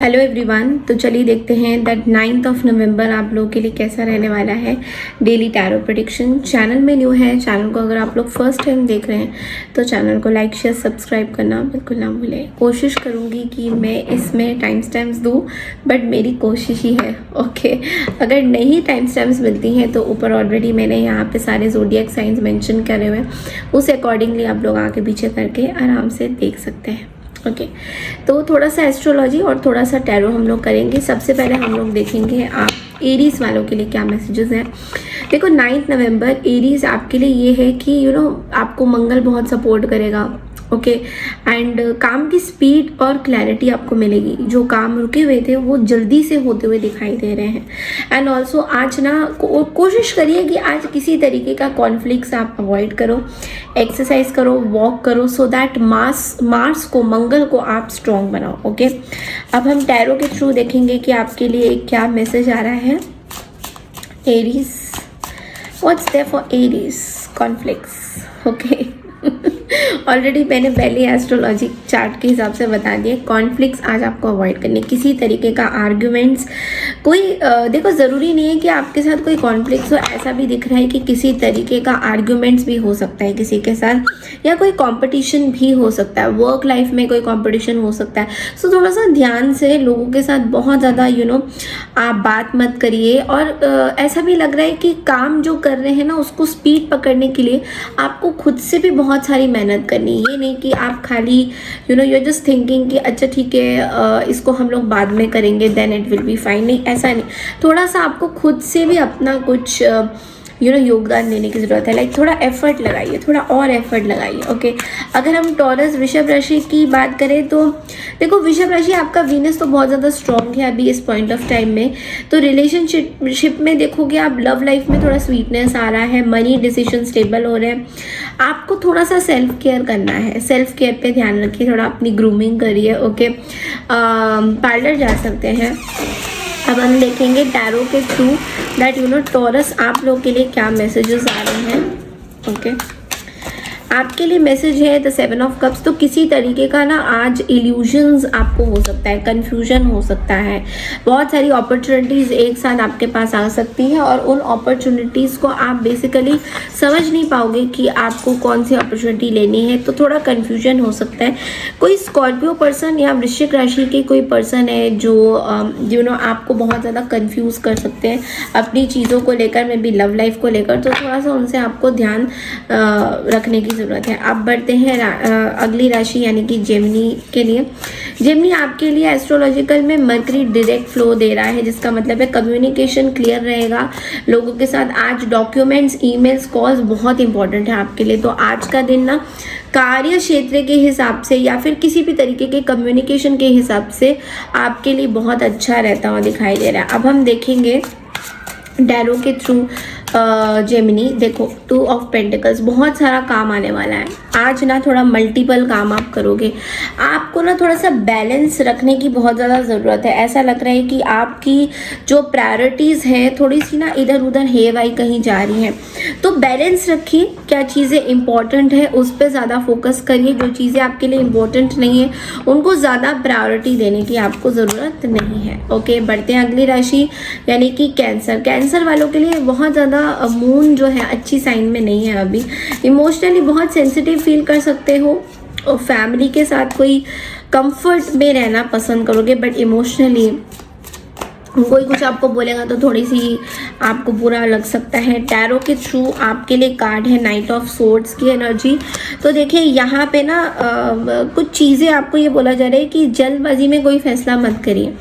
Hello everyone. तो चलिए देखते हैं दैट 9th ऑफ नवंबर आप लोगों के लिए कैसा रहने वाला है डेली टैरो प्रेडिक्शन। चैनल में न्यू है, चैनल को अगर आप लोग फर्स्ट टाइम देख रहे हैं तो चैनल को लाइक शेयर सब्सक्राइब करना बिल्कुल ना भूलें। कोशिश करूँगी कि मैं इसमें टाइम स्टैम्प्स दूँ, बट मेरी कोशिश ही है। ओके, अगर नहीं टाइम स्टैम्प्स मिलती हैं तो ऊपर ऑलरेडी मैंने यहाँ पे सारे ज़ोडिएक साइंस मेंशन करे हुए हैं, उस अकॉर्डिंगली आप लोग आगे पीछे करके आराम से देख सकते हैं। ओके तो थोड़ा सा एस्ट्रोलॉजी और थोड़ा सा टैरो हम लोग करेंगे। सबसे पहले हम लोग देखेंगे आप एरीज वालों के लिए क्या मैसेजेस हैं। देखो 9 नवंबर एरीज आपके लिए ये है कि आपको मंगल बहुत सपोर्ट करेगा। ओके एंड काम की स्पीड और क्लैरिटी आपको मिलेगी। जो काम रुके हुए थे वो जल्दी से होते हुए दिखाई दे रहे हैं। एंड ऑल्सो आज ना कोशिश करिए कि आज किसी तरीके का कॉन्फ्लिक्ट्स आप अवॉइड करो, एक्सरसाइज करो, वॉक करो, सो दैट मार्स को, मंगल को आप स्ट्रॉन्ग बनाओ। ओके अब हम टैरो के थ्रू देखेंगे कि आपके लिए क्या मैसेज आ रहा है। Aries, what's there for Aries conflicts. Okay already मैंने पहले एस्ट्रोलॉजी चार्ट के हिसाब से बता दिया, कॉन्फ्लिक्ट्स आज आपको अवॉइड करने, किसी तरीके का आर्ग्यूमेंट्स कोई देखो ज़रूरी नहीं है कि आपके साथ कोई कॉन्फ्लिक्ट्स हो। ऐसा भी दिख रहा है कि किसी तरीके का आर्ग्यूमेंट्स भी हो सकता है किसी के साथ, या कोई कंपटीशन भी हो सकता है, वर्क लाइफ में कोई कंपटीशन हो सकता है। सो थोड़ा सा ध्यान से लोगों के साथ बहुत ज़्यादा आप बात मत करिए। और ऐसा भी लग रहा है कि काम जो कर रहे हैं ना उसको स्पीड पकड़ने के लिए आपको खुद से भी बहुत सारी मेहनत करनी। ये नहीं कि आप खाली यूर जस्ट थिंकिंग कि अच्छा ठीक है इसको हम लोग बाद में करेंगे then it will be fine. नहीं, ऐसा नहीं। थोड़ा सा आपको खुद से भी अपना कुछ योगदान देने की ज़रूरत है। लाइक थोड़ा एफर्ट लगाइए, थोड़ा और एफर्ट लगाइए। ओके अगर हम टॉरस वृषभ राशि की बात करें तो देखो वृषभ राशि आपका वीनस तो बहुत ज़्यादा स्ट्रॉन्ग है अभी इस पॉइंट ऑफ टाइम में। तो रिलेशनशिप में देखोगे आप, लव लाइफ में थोड़ा स्वीटनेस आ रहा है, मनी डिसीजन स्टेबल हो रहे हैं। आपको थोड़ा सा सेल्फ केयर करना है, सेल्फ केयर पे ध्यान रखिए, थोड़ा अपनी ग्रूमिंग करिए। ओके पार्लर जा सकते हैं। अब हम देखेंगे टैरो के थ्रू दैट टॉरस आप लोग के लिए क्या मैसेजेस आ रहे हैं। ओके आपके लिए मैसेज है द 7 ऑफ कप्स। तो किसी तरीके का ना आज इल्यूजन्स आपको हो सकता है, कन्फ्यूजन हो सकता है, बहुत सारी अपॉर्चुनिटीज़ एक साथ आपके पास आ सकती है और उन अपॉर्चुनिटीज़ को आप बेसिकली समझ नहीं पाओगे कि आपको कौन सी अपॉर्चुनिटी लेनी है। तो थोड़ा कन्फ्यूजन हो सकता है। कोई स्कॉर्पियो पर्सन या वृश्चिक राशि के कोई पर्सन है जो आपको बहुत ज़्यादा कन्फ्यूज़ कर सकते हैं अपनी चीज़ों को लेकर, मे बी लव लाइफ को लेकर। तो थोड़ा सा उनसे आपको ध्यान रखने की ज़रूरत है। अब बढ़ते हैं अगली राशि यानी कि जेमिनी के लिए। जेमिनी आपके लिए एस्ट्रोलॉजिकल में मरकरी डायरेक्ट फ्लो दे रहा है, जिसका मतलब है कम्युनिकेशन क्लियर रहेगा लोगों के साथ। आज डॉक्यूमेंट्स, ईमेल्स, कॉल्स बहुत इंपॉर्टेंट है आपके लिए। तो आज का दिन ना कार्य क्षेत्र के हिसाब से या फिर किसी भी तरीके के कम्युनिकेशन के हिसाब से आपके लिए बहुत अच्छा रहता हुआ दिखाई दे रहा है। अब हम देखेंगे टैरो के थ्रू जेमिनी। देखो 2 ऑफ पेंटिकल्स, बहुत सारा काम आने वाला है आज ना, थोड़ा मल्टीपल काम आप करोगे। आपको ना थोड़ा सा बैलेंस रखने की बहुत ज़्यादा ज़रूरत है। ऐसा लग रहा है कि आपकी जो प्रायोरिटीज़ हैं थोड़ी सी ना इधर उधर हेवाई कहीं जा रही हैं। तो बैलेंस रखिए, क्या चीज़ें इंपॉर्टेंट है उस पर ज़्यादा फोकस करिए, जो चीज़ें आपके लिए इम्पोर्टेंट नहीं है उनको ज़्यादा प्रायोरिटी देने की आपको ज़रूरत नहीं है। ओके बढ़ते हैं अगली राशि यानी कि कैंसर। कैंसर वालों के लिए बहुत ज़्यादा मून जो है अच्छी साइन में नहीं है अभी। इमोशनली बहुत सेंसिटिव फील कर सकते हो और फैमिली के साथ कोई कंफर्ट में रहना पसंद करोगे, बट इमोशनली कोई कुछ आपको बोलेगा तो थोड़ी सी आपको बुरा लग सकता है। टैरो के थ्रू आपके लिए कार्ड है नाइट ऑफ सोर्ड्स की एनर्जी। तो देखिए यहाँ पे ना कुछ चीज़ें आपको ये बोला जा रहा है कि जल्दबाजी में कोई फैसला मत करिए।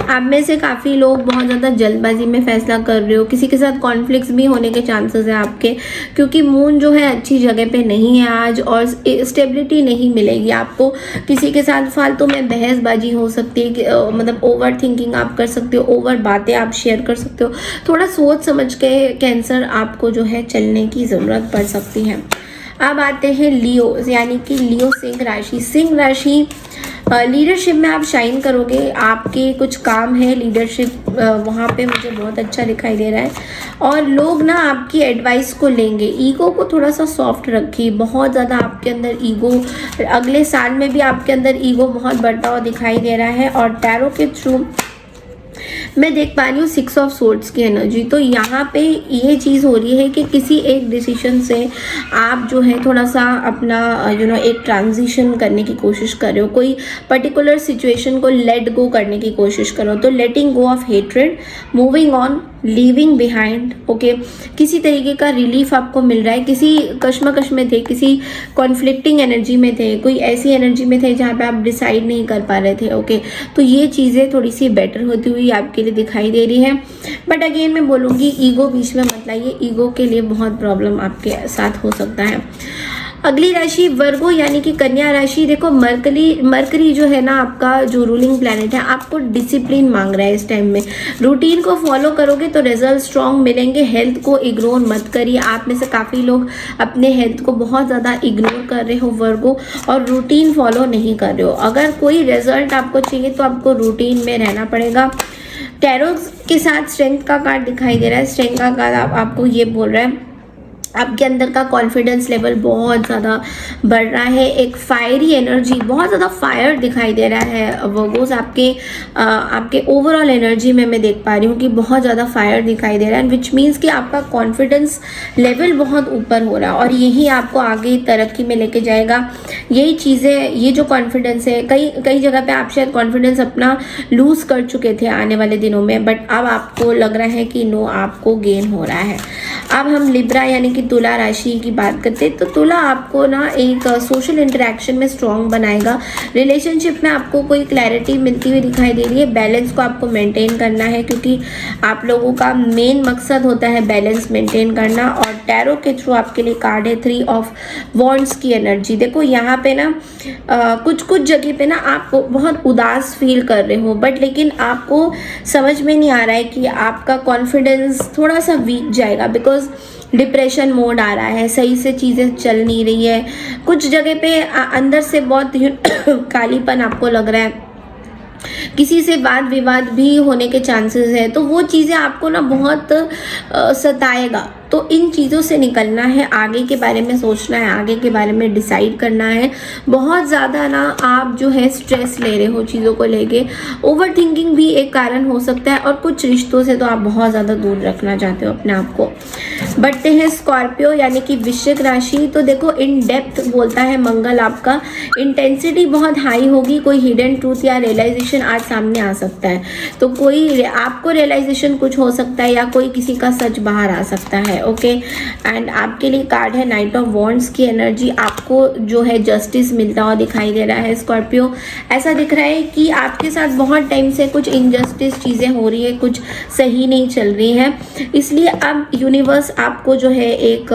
आप में से काफ़ी लोग बहुत ज़्यादा जल्दबाजी में फैसला कर रहे हो, किसी के साथ कॉन्फ्लिक्ट्स भी होने के चांसेस है आपके, क्योंकि मून जो है अच्छी जगह पे नहीं है आज और स्टेबिलिटी नहीं मिलेगी आपको। किसी के साथ फालतू में बहसबाजी हो सकती है, मतलब ओवर थिंकिंग आप कर सकते हो, ओवर बातें आप शेयर कर सकते हो। थोड़ा सोच समझ के कैंसर आपको जो है चलने की ज़रूरत पड़ सकती है। अब आते हैं लियो यानी कि लियो सिंह राशि। सिंह राशि लीडरशिप में आप शाइन करोगे, आपके कुछ काम है लीडरशिप वहाँ पे मुझे बहुत अच्छा दिखाई दे रहा है। और लोग ना आपकी एडवाइस को लेंगे। ईगो को थोड़ा सा सॉफ्ट रखिए, बहुत ज़्यादा आपके अंदर ईगो, अगले साल में भी आपके अंदर ईगो बहुत बढ़ता हुआ दिखाई दे रहा है। और टैरो के थ्रू मैं देख पा रही हूँ 6 ऑफ सोर्ड्स की एनर्जी। तो यहाँ पे ये चीज़ हो रही है कि किसी एक डिसीजन से आप जो है थोड़ा सा अपना एक ट्रांजिशन करने की कोशिश कर रहे हो, कोई पर्टिकुलर सिचुएशन को लेट गो करने की कोशिश करो। तो letting go of hatred, moving on, leaving behind. Okay, किसी तरीके का रिलीफ आपको मिल रहा है, किसी कश्मकश में थे, किसी कॉन्फ्लिक्टिंग एनर्जी में थे, कोई ऐसी एनर्जी में थे जहाँ पे आप डिसाइड नहीं कर पा रहे थे। ओके, तो ये चीज़ें थोड़ी सी बेटर होती हुई आपके लिए दिखाई दे रही है। बट अगेन मैं बोलूँगी ईगो बीच में मत लाइए, ईगो के लिए बहुत प्रॉब्लम आपके साथ हो सकता है। अगली राशि वर्गो यानी कि कन्या राशि। देखो मरकरी जो है ना आपका जो रूलिंग प्लैनेट है, आपको डिसिप्लिन मांग रहा है इस टाइम में। रूटीन को फॉलो करोगे तो रिजल्ट स्ट्रॉन्ग मिलेंगे। हेल्थ को इग्नोर मत करिए। आप में से काफ़ी लोग अपने हेल्थ को बहुत ज़्यादा इग्नोर कर रहे हो वर्गो, और रूटीन फॉलो नहीं कर रहे हो। अगर कोई रिजल्ट आपको चाहिए तो आपको रूटीन में रहना पड़ेगा। टैरो के साथ स्ट्रेंथ का कार्ड दिखाई दे रहा है। स्ट्रेंथ का कार्ड आपको ये बोल रहा है आपके अंदर का कॉन्फिडेंस लेवल बहुत ज़्यादा बढ़ रहा है। एक फायरी एनर्जी, बहुत ज़्यादा फायर दिखाई दे रहा है वर्गोस। आपके ओवरऑल एनर्जी में मैं देख पा रही हूँ कि बहुत ज़्यादा फायर दिखाई दे रहा है, विच मीन्स कि आपका कॉन्फिडेंस लेवल बहुत ऊपर हो रहा है और यही आपको आगे तरक्की में लेके जाएगा। यही चीज़ें, ये जो कॉन्फिडेंस है, कई जगह पे आप शायद कॉन्फिडेंस अपना लूज़ कर चुके थे आने वाले दिनों में, बट अब आपको लग रहा है कि नो, आपको गेन हो रहा है। अब हम लिब्रा यानी कि तुला राशि की बात करते हैं, तो तुला आपको ना एक सोशल इंटरेक्शन में स्ट्रॉन्ग बनाएगा। रिलेशनशिप में आपको कोई क्लैरिटी मिलती हुई दिखाई दे रही है। बैलेंस को आपको मेंटेन करना है, क्योंकि आप लोगों का मेन मकसद होता है बैलेंस मेंटेन करना। और टैरो के थ्रू आपके लिए कार्ड है 3 ऑफ वॉन्ड्स की एनर्जी। देखो यहाँ पे ना कुछ जगह पे ना आप बहुत उदास फील कर रहे हो, बट लेकिन आपको समझ में नहीं आ रहा है कि आपका कॉन्फिडेंस थोड़ा सा वीक जाएगा, बिकॉज डिप्रेशन मोड आ रहा है, सही से चीज़ें चल नहीं रही है। कुछ जगह पे अंदर से बहुत कालीपन आपको लग रहा है, किसी से वाद विवाद भी होने के चांसेस है। तो वो चीज़ें आपको ना बहुत सताएगा। तो इन चीज़ों से निकलना है, आगे के बारे में सोचना है, आगे के बारे में डिसाइड करना है। बहुत ज़्यादा ना आप जो है स्ट्रेस ले रहे हो चीज़ों को लेके। ओवर थिंकिंग भी एक कारण हो सकता है, और कुछ रिश्तों से तो आप बहुत ज़्यादा दूर रखना चाहते हो अपने आप को। बढ़ते हैं स्कॉर्पियो यानी कि वृश्चिक राशि। तो देखो इन डेप्थ बोलता है मंगल, आपका इंटेंसिटी बहुत हाई होगी। कोई हिडन ट्रूथ या रियलाइजेशन आज सामने आ सकता है। तो कोई आपको रियलाइजेशन कुछ हो सकता है, या कोई किसी का सच बाहर आ सकता है। ओके, एंड आपके लिए कार्ड है नाइट ऑफ वॉन्ड्स की एनर्जी। आपको जो है जस्टिस मिलता हुआ दिखाई दे रहा है स्कॉर्पियो। ऐसा दिख रहा है कि आपके साथ बहुत टाइम से कुछ इनजस्टिस चीज़ें हो रही है, कुछ सही नहीं चल रही है, इसलिए अब यूनिवर्स आपको जो है एक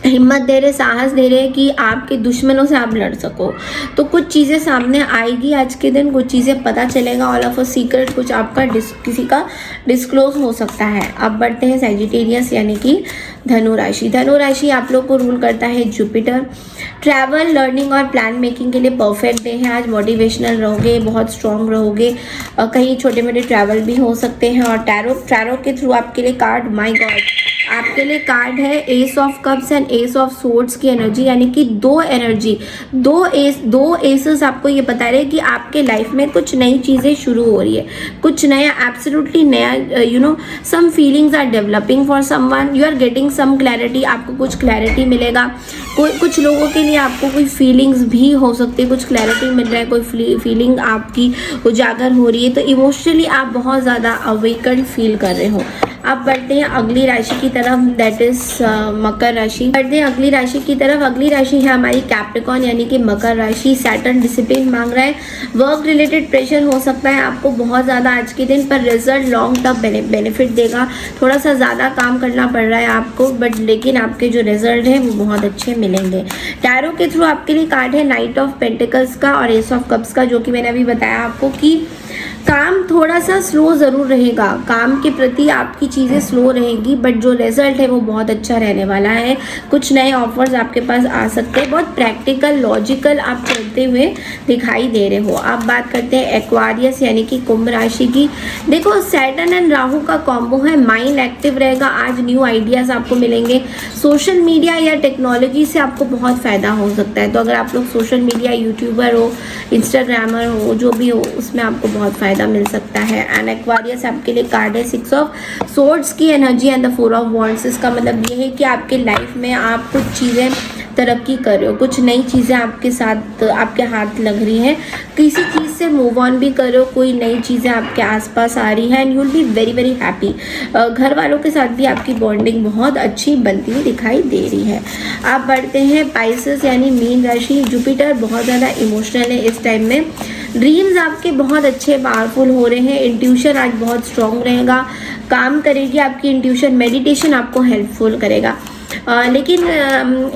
हिम्मत दे रहे, साहस दे रहे कि आपके दुश्मनों से आप लड़ सको। तो कुछ चीज़ें सामने आएगी आज के दिन, कुछ चीज़ें पता चलेगा, ऑल ऑफ अ सीक्रेट कुछ आपका किसी का डिस्क्लोज हो सकता है। अब बढ़ते हैं सैजिटेरियस यानी कि धनु राशि। धनु राशि आप लोग को रूल करता है जुपिटर। ट्रैवल, लर्निंग और प्लान मेकिंग के लिए परफेक्ट डे है आज। मोटिवेशनल रहोगे, बहुत स्ट्रॉन्ग रहोगे, कहीं छोटे मोटे ट्रैवल भी हो सकते हैं। और टैरो के थ्रू आपके लिए कार्ड, माय गॉड, आपके लिए कार्ड है S of cups and S of swords की एनर्जी, यानी कि दो एसेस आपको ये बता रहे हैं कि आपके लाइफ में कुछ नई चीज़ें शुरू हो रही है, कुछ नया, एब्सोल्युटली नया। Some feelings are developing for someone, you are getting some clarity. आपको कुछ क्लैरिटी मिलेगा। कुछ लोगों के लिए आपको कोई फीलिंग्स भी हो सकती है, कुछ क्लैरिटी मिल रहा है, कोई फीलिंग आपकी उजागर हो रही है। तो इमोशनली आप बहुत ज़्यादा अवेकन्ड फील कर रहे हो। अब बढ़ते हैं अगली राशि की तरफ, दैट इज मकर राशि। बढ़ते हैं अगली राशि की तरफ। अगली राशि है हमारी कैप्रिकॉर्न यानी कि मकर राशि। सैटर्न डिसिप्लिन मांग रहा है। वर्क रिलेटेड प्रेशर हो सकता है आपको बहुत ज़्यादा आज के दिन, पर रिजल्ट लॉन्ग टर्म बेनिफिट देगा। थोड़ा सा ज़्यादा काम करना पड़ रहा है आपको, बट लेकिन आपके जो रिजल्ट है वो बहुत अच्छे मिलेंगे। टैरो के थ्रू आपके लिए कार्ड है नाइट ऑफ पेंटिकल्स का और एस ऑफ कप्स का, जो कि मैंने अभी बताया आपको कि काम थोड़ा सा स्लो ज़रूर रहेगा, काम के प्रति आपकी चीज़ें स्लो रहेगी, बट जो रिजल्ट है वो बहुत अच्छा रहने वाला है। कुछ नए ऑफर्स आपके पास आ सकते हैं, बहुत प्रैक्टिकल लॉजिकल आप चलते हुए दिखाई दे रहे हो। आप बात करते हैं एक्वारियस यानी कि कुंभ राशि की। देखो सैटर्न एंड राहु का कॉम्बो है, माइंड एक्टिव रहेगा, आज न्यू आइडियाज़ आपको मिलेंगे। सोशल मीडिया या टेक्नोलॉजी से आपको बहुत फ़ायदा हो सकता है, तो अगर आप लोग सोशल मीडिया यूट्यूबर हो, इंस्टाग्रामर हो, जो भी हो, उसमें आपको बहुत फ़ायदा मिल सकता है। एंड एक्वारियस आपके लिए कार्ड है 6 ऑफ सोर्ड्स की energy and the 4 of wands. इसका मतलब ये है कि आपके लाइफ में आप कुछ चीज़ें तरक्की कर रहे हो, कुछ नई चीज़ें आपके साथ आपके हाथ लग रही हैं, किसी चीज़ से मूव ऑन भी कर रहे हो, कोई नई चीज़ें आपके आसपास आ रही हैं and you will be very very happy. घर वालों के साथ भी आपकी बॉन्डिंग बहुत अच्छी बनती हुई दिखाई दे रही है। आप बढ़ते हैं पाइसेस यानी मीन राशि। जुपिटर बहुत ज़्यादा इमोशनल है इस टाइम में, ड्रीम्स आपके बहुत अच्छे पावरफुल हो रहे हैं, इंट्यूशन आज बहुत स्ट्रॉन्ग रहेगा, काम करेगी आपकी इंट्यूशन, मेडिटेशन आपको हेल्पफुल करेगा। लेकिन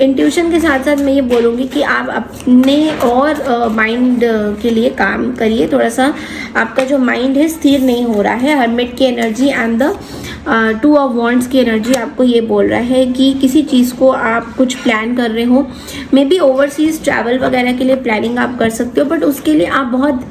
इंट्यूशन के साथ साथ मैं ये बोलूँगी कि आप अपने और माइंड के लिए काम करिए। थोड़ा सा आपका जो माइंड है स्थिर नहीं हो रहा है। हर्मिट की energy and the 2 of wands की एनर्जी आपको ये बोल रहा है कि किसी चीज़ को आप कुछ प्लान कर रहे हो, मे बी ओवरसीज़ ट्रैवल वगैरह के लिए प्लानिंग आप कर सकते हो, बट उसके लिए आप बहुत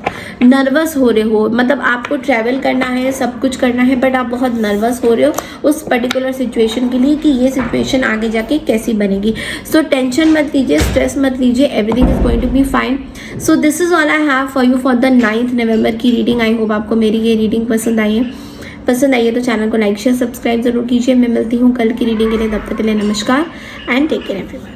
नर्वस हो रहे हो। मतलब आपको ट्रैवल करना है, सब कुछ करना है, बट आप बहुत नर्वस हो रहे हो उस पर्टिकुलर सिचुएशन के लिए कि ये सिचुएशन आगे जाके कैसी बनेगी। सो टेंशन मत लीजिए, स्ट्रेस मत लीजिए, everything is going to be fine. So this is all I have for you for the 9 November की रीडिंग। आई होप आपको मेरी ये रीडिंग पसंद आई है तो चैनल को लाइक शेयर सब्सक्राइब जरूर कीजिए। मैं मिलती हूँ कल की रीडिंग के लिए, तब तक के लिए नमस्कार एंड टेक केयर एवरीवन।